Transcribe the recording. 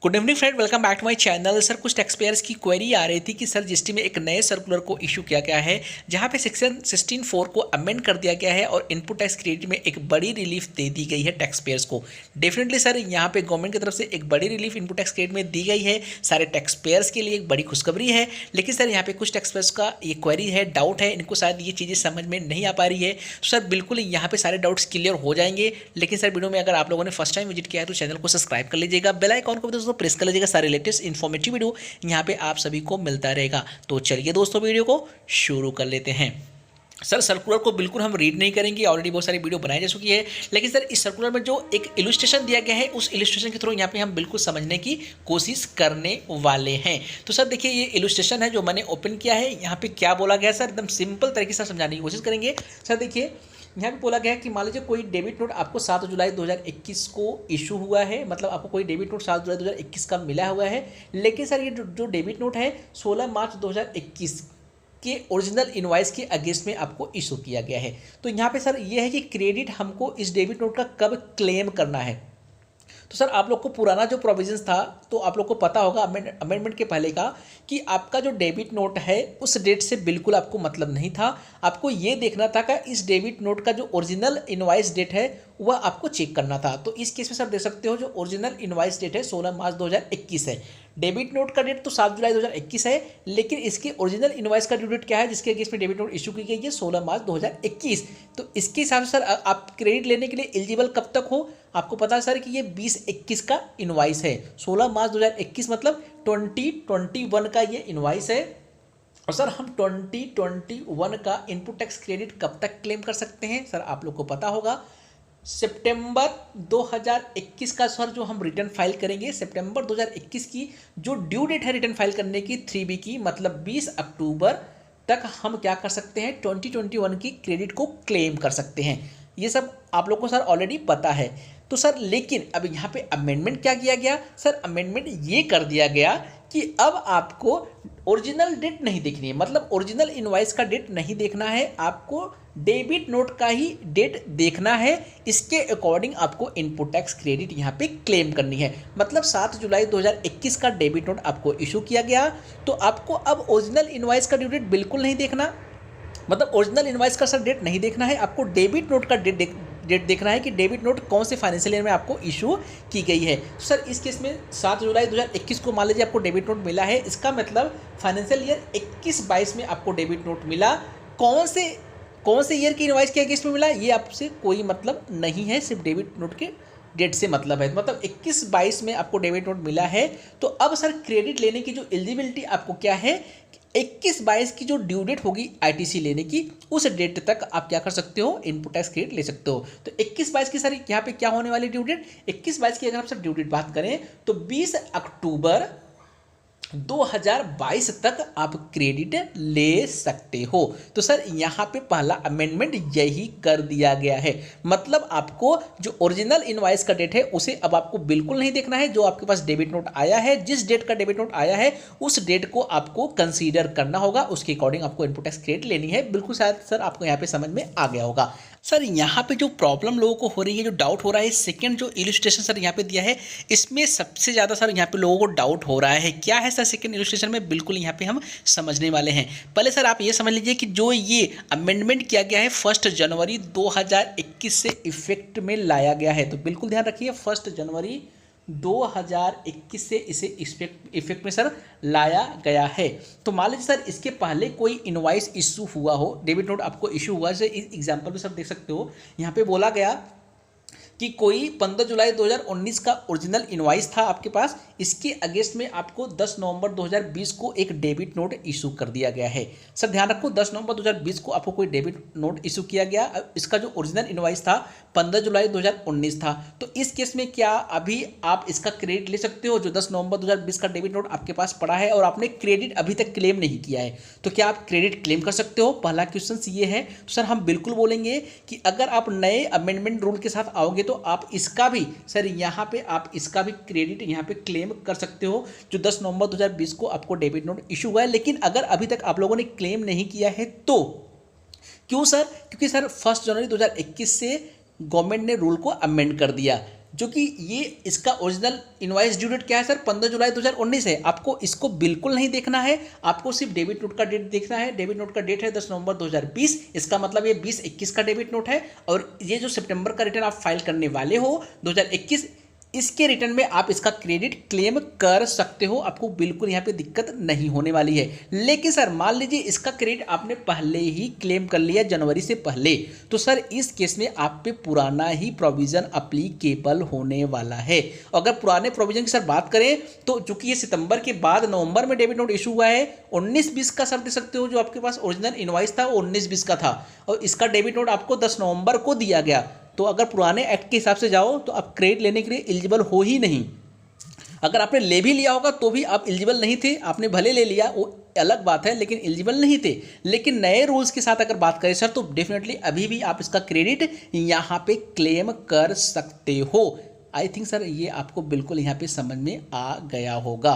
Good evening friend, welcome back to my channel. Sir कुछ tax payers की query आ रही थी कि सर जीएसटी में एक नए सर्कुलर को इशू किया गया है जहां पे सेक्शन 16(4) को अमेंड कर दिया गया है और इनपुट टैक्स क्रेडिट में एक बड़ी रिलीफ दे दी गई है टैक्स पेयर्स को। डेफिनेटली सर यहां पे गवर्नमेंट की तरफ से एक बड़ी रिलीफ इनपुट टैक्स क्रेडिट में दी गई है, सारे टैक्स पेयर्स के लिए एक बड़ी खुशखबरी है। लेकिन सर यहाँ पे कुछ टैक्स पेयर्स का ये क्वेरी है, डाउट है, इनको शायद ये चीज़ें समझ में नहीं आ पा रही है। सर बिल्कुल यहाँ पे सारे डाउट्स क्लियर हो जाएंगे। लेकिन सर वीडियो में अगर आप लोगों ने फर्स्ट टाइम विजिट किया है तो चैनल को सब्सक्राइब कर लीजिएगा, बेल आइकॉन को भी दोस्तों प्रेस कर लीजिएगा, सारे लेटेस्ट इन्फॉर्मेटिव वीडियो यहाँ पे आप सभी को मिलता रहेगा। तो चलिए दोस्तों वीडियो को शुरू कर लेते हैं। सर सर्कुलर को बिल्कुल हम रीड नहीं करेंगे, ऑलरेडी बहुत सारी वीडियो बनाई जा चुकी है। लेकिन सर इस सर्कुलर में जो एक इलस्ट्रेशन दिया गया है उस इलस्ट्रेशन के थ्रू यहाँ पे हम बिल्कुल समझने की कोशिश करने वाले हैं। तो सर देखिए ये इलस्ट्रेशन है जो मैंने ओपन किया है। यहाँ पे क्या बोला गया है सर, एकदम सिंपल तरीके से समझाने की कोशिश करेंगे। सर देखिए यहाँ पे बोला गया है कि मान लीजिए कोई डेबिट नोट आपको 7 जुलाई 2021 को इशू हुआ है, मतलब आपको कोई डेबिट नोट 7 जुलाई 2021 का मिला हुआ है। लेकिन सर ये जो डेबिट नोट है 16 मार्च 2021 के ओरिजिनल इनवॉइस के अगेंस्ट में आपको इशू किया गया है। तो यहाँ पे सर ये है कि क्रेडिट हमको इस डेबिट नोट का कब क्लेम करना है। तो सर आप लोग को पुराना जो प्रोविजंस था तो आप लोग को पता होगा अमेंडमेंट के पहले का कि आपका जो डेबिट नोट है उस डेट से बिल्कुल आपको मतलब नहीं था। आपको ये देखना था कि इस डेबिट नोट का जो ओरिजिनल इनवॉइस डेट है वह आपको चेक करना था। तो इस केस में सर देख सकते हो जो ओरिजिनल इनवॉइस डेट है 16 मार्च 2021 है। डेबिट नोट का डेट तो 7 जुलाई 2021 है, लेकिन इसके ओरिजिनल इनवॉइस का ड्यू डेट क्या है जिसके अगेंस्ट में डेबिट नोट इशू की गई है 16 मार्च 2021। तो इसके हिसाब से सर आप क्रेडिट लेने के लिए एलिजिबल कब तक हो, आपको पता है सर कि ये 2021 का इनवॉइस है। 16 मार्च 2021 मतलब 2021 का ये इनवॉइस है। और सर हम 2021 का इनपुट टैक्स क्रेडिट कब तक क्लेम कर सकते हैं, सर आप लोग को पता होगा सितंबर 2021 का सर जो हम रिटर्न फाइल करेंगे, सितंबर 2021 की जो ड्यू डेट है रिटर्न फाइल करने की 3B की, मतलब 20 अक्टूबर तक हम क्या कर सकते हैं 2021 की क्रेडिट को क्लेम कर सकते हैं। ये सब आप लोग को सर ऑलरेडी पता है। तो सर लेकिन अब यहाँ पे अमेंडमेंट क्या किया गया, सर अमेंडमेंट ये कर दिया गया कि अब आपको ओरिजिनल डेट नहीं देखनी है, मतलब ओरिजिनल इनवॉइस का डेट नहीं देखना है, आपको डेबिट नोट का ही डेट देखना है। इसके अकॉर्डिंग आपको इनपुट टैक्स क्रेडिट यहाँ पे क्लेम करनी है। मतलब 7 जुलाई 2021 का डेबिट नोट आपको इशू किया गया, तो आपको अब ओरिजिनल इनवॉइस का ड्यू डेट बिल्कुल नहीं देखना, मतलब ओरिजिनल इनवॉइस का सर डेट नहीं देखना है, आपको डेबिट नोट का डेट देखना है कि डेबिट नोट कौन से फाइनेंशियल ईयर में आपको इशू की गई है। सर इस केस में 7 जुलाई 2021 को मान लीजिए आपको डेबिट नोट मिला है, इसका मतलब फाइनेंशियल ईयर 21-22 में आपको डेबिट नोट मिला। कौन से ईयर की इनवॉइस के अगेंस्ट में मिला ये आपसे कोई मतलब नहीं है, सिर्फ डेबिट नोट के डेट से मतलब है। मतलब 21-22 में आपको डेबिट नोट मिला है। तो अब सर क्रेडिट लेने की जो एलिजिबिलिटी आपको क्या है, 21-22 की जो ड्यू डेट होगी आईटीसी लेने की उस डेट तक आप क्या कर सकते हो, इनपुट टैक्स क्रेडिट ले सकते हो। तो 21-22 की सर यहाँ पे क्या होने वाली ड्यू डेट, 21-22 की अगर हम सर ड्यू डेट बात करें तो 20 अक्टूबर 2022 तक आप क्रेडिट ले सकते हो। तो सर यहाँ पे पहला अमेंडमेंट यही कर दिया गया है, मतलब आपको जो ओरिजिनल इनवॉइस का डेट है उसे अब आपको बिल्कुल नहीं देखना है। जो आपके पास डेबिट नोट आया है, जिस डेट का डेबिट नोट आया है उस डेट को आपको कंसीडर करना होगा, उसके अकॉर्डिंग आपको इनपुट टैक्स क्रेडिट लेनी है। बिल्कुल शायद सर आपको यहाँ पे समझ में आ गया होगा। सर यहाँ पे जो प्रॉब्लम लोगों को हो रही है, जो डाउट हो रहा है, सेकंड जो इलस्ट्रेशन सर यहाँ पे दिया है इसमें सबसे ज़्यादा सर यहाँ पे लोगों को डाउट हो रहा है। क्या है सर सेकंड इलस्ट्रेशन में, बिल्कुल यहाँ पे हम समझने वाले हैं। पहले सर आप ये समझ लीजिए कि जो ये अमेंडमेंट किया गया है 1 जनवरी 2021 से इफेक्ट में लाया गया है। तो बिल्कुल ध्यान रखिए 1 जनवरी 2021 से इसे इफेक्ट में सर लाया गया है। तो मान लीजिए सर इसके पहले कोई इनवॉइस इशू हुआ हो, डेबिट नोट आपको इशू हुआ, जैसे इस एग्जांपल में सर देख सकते हो यहाँ पे बोला गया कि कोई 15 जुलाई 2019 का ओरिजिनल इनवॉइस था आपके पास, इसके अगेंस्ट में आपको 10 नवंबर 2020 को एक डेबिट नोट इशू कर दिया गया है। सर ध्यान रखो 10 नवंबर 2020 को आपको कोई डेबिट नोट इशू किया गया, इसका जो ओरिजिनल इनवॉइस था 15 जुलाई 2019 था। तो इस केस में क्या अभी आप इसका क्रेडिट ले सकते हो, जो 10 नवंबर 2020 का डेबिट नोट आपके पास पड़ा है और आपने क्रेडिट अभी तक क्लेम नहीं किया है, तो क्या आप क्रेडिट क्लेम कर सकते हो? पहला क्वेश्चन ये है। तो सर हम बिल्कुल बोलेंगे कि अगर आप नए अमेंडमेंट रूल के साथ आओगे तो आप इसका भी सर यहाँ पे आप इसका भी क्रेडिट यहाँ पे क्लेम कर सकते हो, जो 10 नवंबर 2020 को आपको डेबिट नोट इशू हुआ है। लेकिन अगर अभी तक आप लोगों ने क्लेम नहीं किया है तो क्यों सर? क्योंकि सर 1 जनवरी 2021 से गवर्नमेंट ने रूल को अमेंड कर दिया। जो कि ये इसका ओरिजिनल इनवॉइस ड्यू डेट क्या है सर, 15 जुलाई 2019 है। आपको इसको बिल्कुल नहीं देखना है, आपको सिर्फ डेबिट नोट का डेट देखना है। डेबिट नोट का डेट है 10 नवंबर 2020, इसका मतलब ये 2021 का डेबिट नोट है। और ये जो सितंबर का रिटर्न आप फाइल करने वाले हो 2021, इसके रिटर्न में आप इसका क्रेडिट क्लेम कर सकते हो, आपको बिल्कुल यहाँ पे दिक्कत नहीं होने वाली है। लेकिन सर मान लीजिए इसका क्रेडिट आपने पहले ही क्लेम कर लिया जनवरी से पहले, तो सर इस केस में आप पे पुराना ही प्रोविजन अप्लीकेबल होने वाला है। अगर पुराने प्रोविजन की सर बात करें तो चूंकि ये सितंबर के बाद नवंबर में डेबिट नोट इशू हुआ है, 19-20 का सर दे सकते हो, जो आपके पास ओरिजिनल इनवॉइस था वो 19-20 का था और इसका डेबिट नोट आपको 10 नवंबर को दिया गया। तो अगर पुराने एक्ट के हिसाब से जाओ तो आप क्रेडिट लेने के लिए एलिजिबल हो ही नहीं। अगर आपने ले भी लिया होगा तो भी आप एलिजिबल नहीं थे, आपने भले ले लिया वो अलग बात है, लेकिन एलिजिबल नहीं थे। लेकिन नए रूल्स के साथ अगर बात करें सर तो डेफिनेटली अभी भी आप इसका क्रेडिट यहाँ पे क्लेम कर सकते हो। आई थिंक सर ये आपको बिल्कुल यहाँ पे समझ में आ गया होगा।